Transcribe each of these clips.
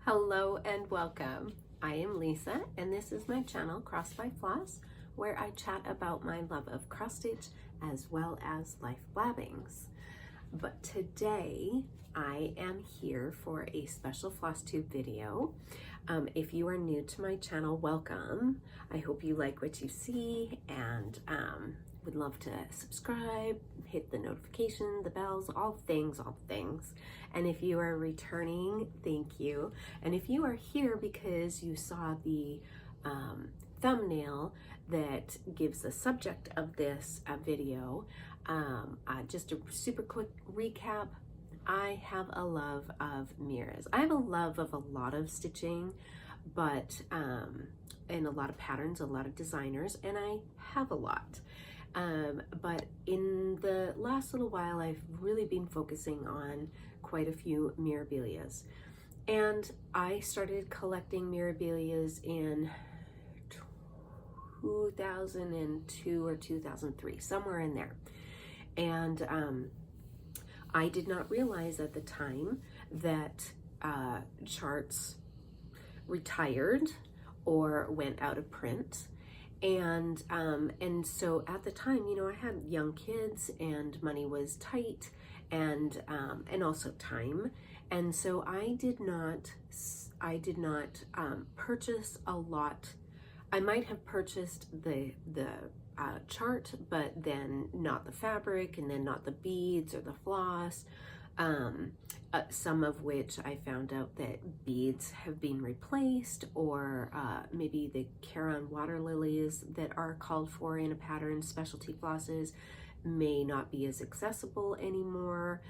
Hello and welcome. I am Lisa and this is my channel Crossed by Floss, where I chat about my love of cross stitch as well as life blabbings. But today I am here for a special floss tube video. If you are new to my channel, welcome. I hope you like what you see and would love to subscribe, hit the notification, the bells, all things. And if you are returning, thank you. And if you are here because you saw the thumbnail that gives the subject of this video, just a super quick recap. I have a love of mirrors. I have a love of a lot of stitching, but and a lot of patterns, a lot of designers, and I have a lot. But in the last little while, I've really been focusing on quite a few Mirabilias. And I started collecting Mirabilias in 2002 or 2003, somewhere in there. And I did not realize at the time that charts retired or went out of print. And so at the time, you know, I had young kids and money was tight, and also time. And so I did not purchase a lot. I might have purchased the chart, but then not the fabric, and then not the beads or the floss. Some of which I found out that beads have been replaced, or maybe the Caron water lilies that are called for in a pattern, specialty flosses, may not be as accessible anymore,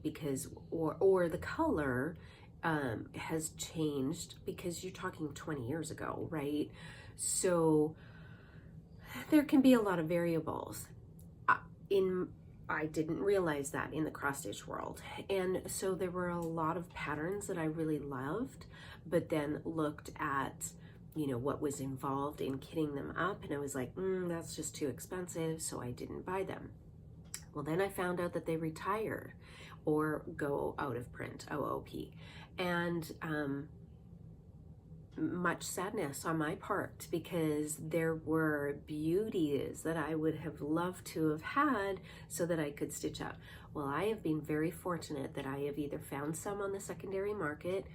because or the color has changed, because you're talking 20 years ago, right? So there can be a lot of variables. I didn't realize that in the cross stitch world. And so there were a lot of patterns that I really loved, but then looked at, you know, what was involved in kitting them up, and I was like, that's just too expensive, so I didn't buy them. Well, then I found out that they retire or go out of print, OOP. And much sadness on my part, because there were beauties that I would have loved to have had so that I could stitch up. Well, I have been very fortunate that I have either found some on the secondary market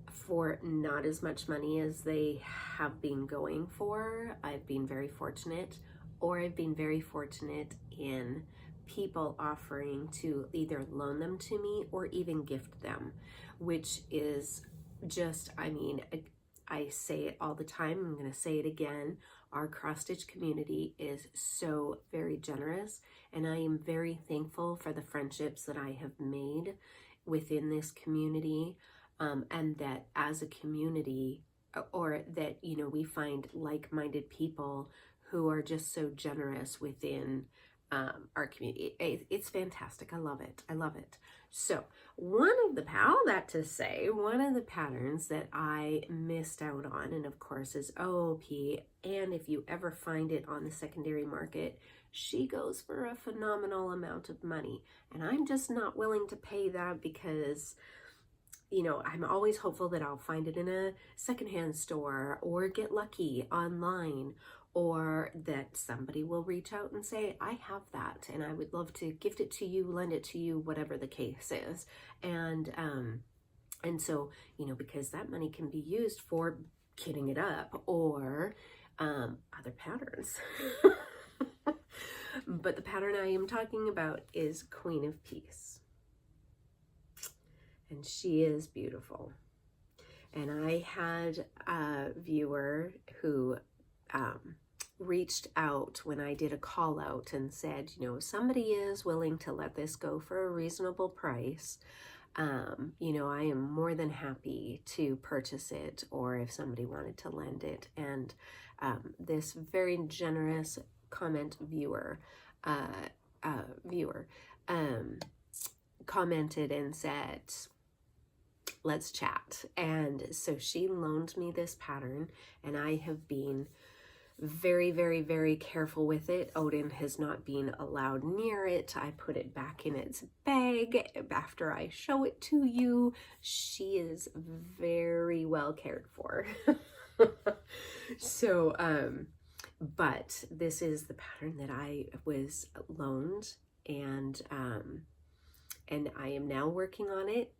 for not as much money as they have been going for. I've been very fortunate, or I've been very fortunate in people offering to either loan them to me or even gift them, which is just, I mean, I say it all the time, I'm going to say it again, our cross-stitch community is so very generous, and I am very thankful for the friendships that I have made within this community, and that as a community, or that, you know, we find like-minded people who are just so generous within our community. It's fantastic. I love it. I love it. So one of the patterns that I missed out on, and of course, is OOP. And if you ever find it on the secondary market, she goes for a phenomenal amount of money. And I'm just not willing to pay that, because, you know, I'm always hopeful that I'll find it in a secondhand store or get lucky online, or that somebody will reach out and say, I have that and I would love to gift it to you, lend it to you, whatever the case is. And so, you know, because that money can be used for kitting it up or other patterns. But the pattern I am talking about is Queen of Peace. And she is beautiful. And I had a viewer who reached out when I did a call out and said, you know, if somebody is willing to let this go for a reasonable price, you know, I am more than happy to purchase it, or if somebody wanted to lend it. And this very generous comment viewer commented and said, let's chat. And so she loaned me this pattern, and I have been very, very, very careful with it. Odin has not been allowed near it. I put it back in its bag after I show it to you. She is very well cared for. So, but this is the pattern that I was loaned, and I am now working on it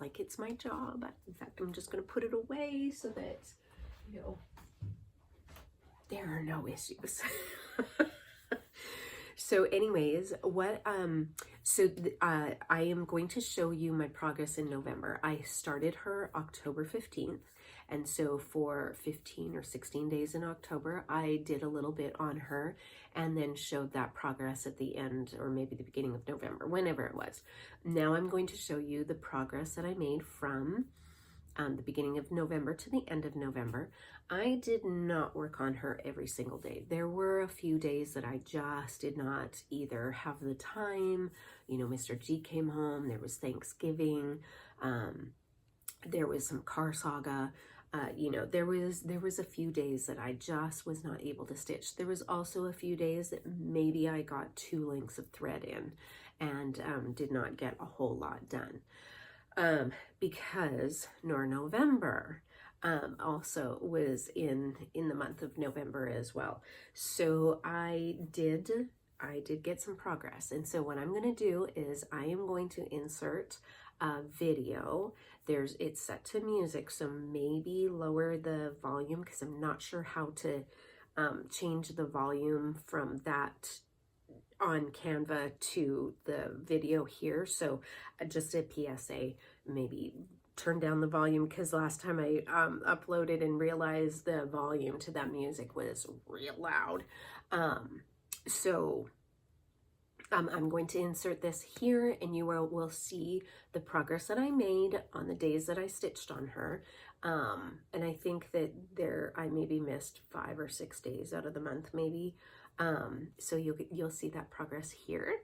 like it's my job. In fact, I'm just going to put it away so that, you know, there are no issues. So anyways, I am going to show you my progress in November. I started her October 15th. And so for 15 or 16 days in October, I did a little bit on her and then showed that progress at the end, or maybe the beginning of November, whenever it was. Now I'm going to show you the progress that I made from the beginning of November to the end of November. I did not work on her every single day. There were a few days that I just did not either have the time. You know, Mr. G came home, there was Thanksgiving, there was some car saga. You know, there was a few days that I just was not able to stitch. There was also a few days that maybe I got 2 lengths of thread in and did not get a whole lot done. Because November also was in the month of November as well. So I did get some progress. And so what I'm going to do is I am going to insert a video. It's set to music, so maybe lower the volume because I'm not sure how to change the volume from that on Canva to the video here. So just a PSA, maybe turn down the volume, because last time I uploaded and realized the volume to that music was real loud. I'm going to insert this here, and you will see the progress that I made on the days that I stitched on her. And I think that I maybe missed 5 or 6 days out of the month, maybe. So you'll see that progress here.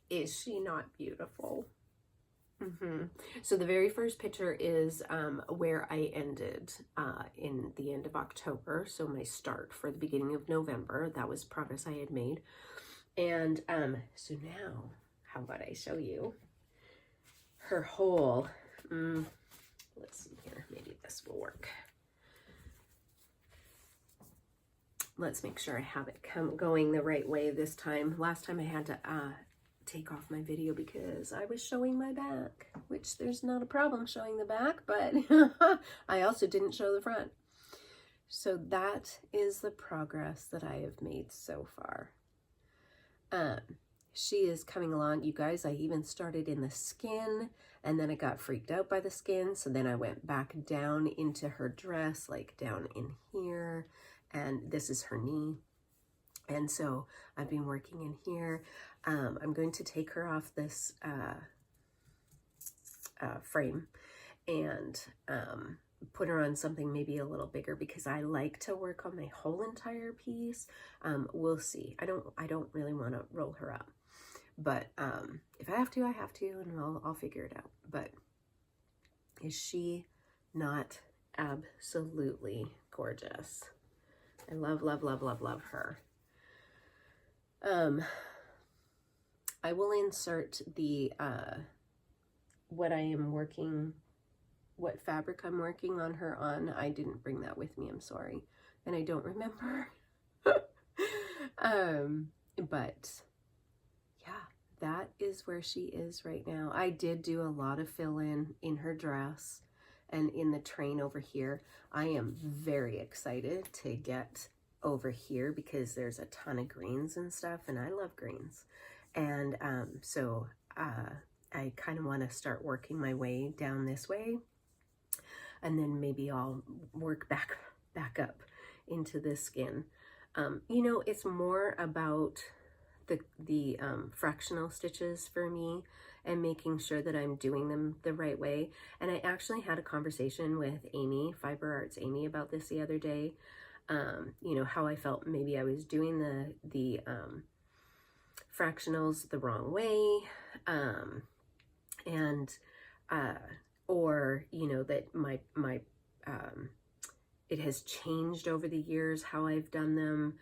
Is she not beautiful? So the very first picture is where I ended in the end of October. So my start for the beginning of November, that was progress I had made. And so now, how about I show you her hole. Let's see here, maybe this will work. Let's make sure I have it going the right way this time. Last time I had to take off my video because I was showing my back, which there's not a problem showing the back, but I also didn't show the front. So that is the progress that I have made so far. She is coming along. You guys, I even started in the skin, and then I got freaked out by the skin. So then I went back down into her dress, like down in here, and this is her knee. And so I've been working in here. I'm going to take her off this frame and put her on something maybe a little bigger because I like to work on my whole entire piece. We'll see. I don't really want to roll her up, but if I have to, I have to, and I'll figure it out. But is she not absolutely gorgeous? I love, love, love, love, love her. I will insert the what fabric I'm working on her on. I didn't bring that with me, I'm sorry, and I don't remember. But yeah, that is where she is right now. I did do a lot of fill-in her dress and in the train over here. I am very excited to get over here because there's a ton of greens and stuff, and I love greens. And so I kind of want to start working my way down this way, and then maybe I'll work back up into the skin. You know, it's more about the fractional stitches for me and making sure that I'm doing them the right way. And I actually had a conversation with Amy, Fiber Arts Amy, about this the other day. You know, how I felt maybe I was doing the fractionals the wrong way, or you know, that my it has changed over the years how I've done them,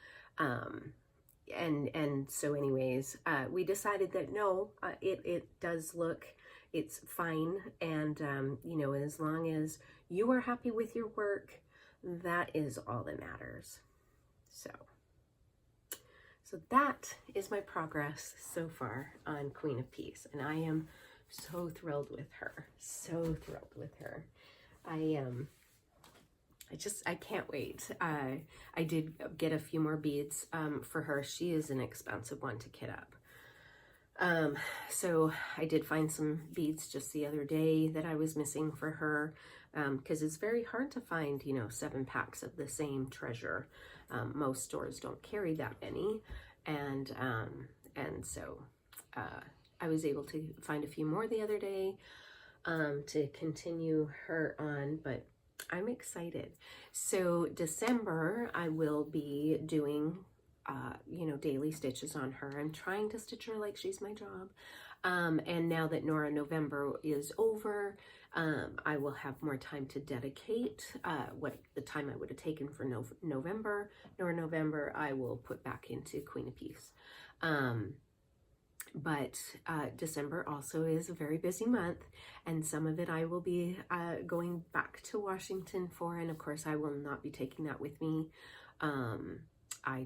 and so anyways, we decided that no, it does look, it's fine, and you know, as long as you are happy with your work, that is all that matters. So that is my progress so far on Queen of Peace, and I am so thrilled with her. So thrilled with her. I can't wait. I did get a few more beads for her. She is an expensive one to kit up. So I did find some beads just the other day that I was missing for her, because it's very hard to find, you know, 7 packs of the same treasure. Most stores don't carry that many, and so I was able to find a few more the other day to continue her on, but I'm excited. So December, I will be doing you know, daily stitches on her. I'm trying to stitch her like she's my job. And now that November is over, I will have more time to dedicate what the time I would have taken for November. November, I will put back into Queen of Peace. But December also is a very busy month, and some of it I will be going back to Washington for, and of course I will not be taking that with me. I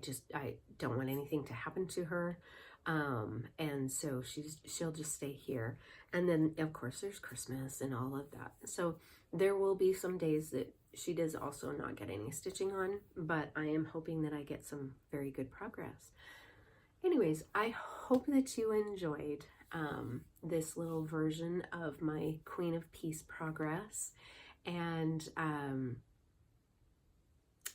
don't want anything to happen to her, and so she'll just stay here. And then of course there's Christmas and all of that, so there will be some days that she does also not get any stitching on, but I am hoping that I get some very good progress. Anyways, I hope that you enjoyed this little version of my Queen of Peace progress, and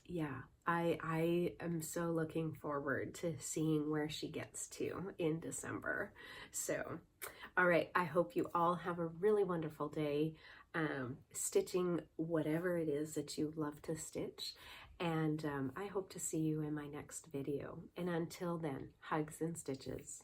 yeah, I am so looking forward to seeing where she gets to in December. So, all right, I hope you all have a really wonderful day stitching whatever it is that you love to stitch. And I hope to see you in my next video. And until then, hugs and stitches.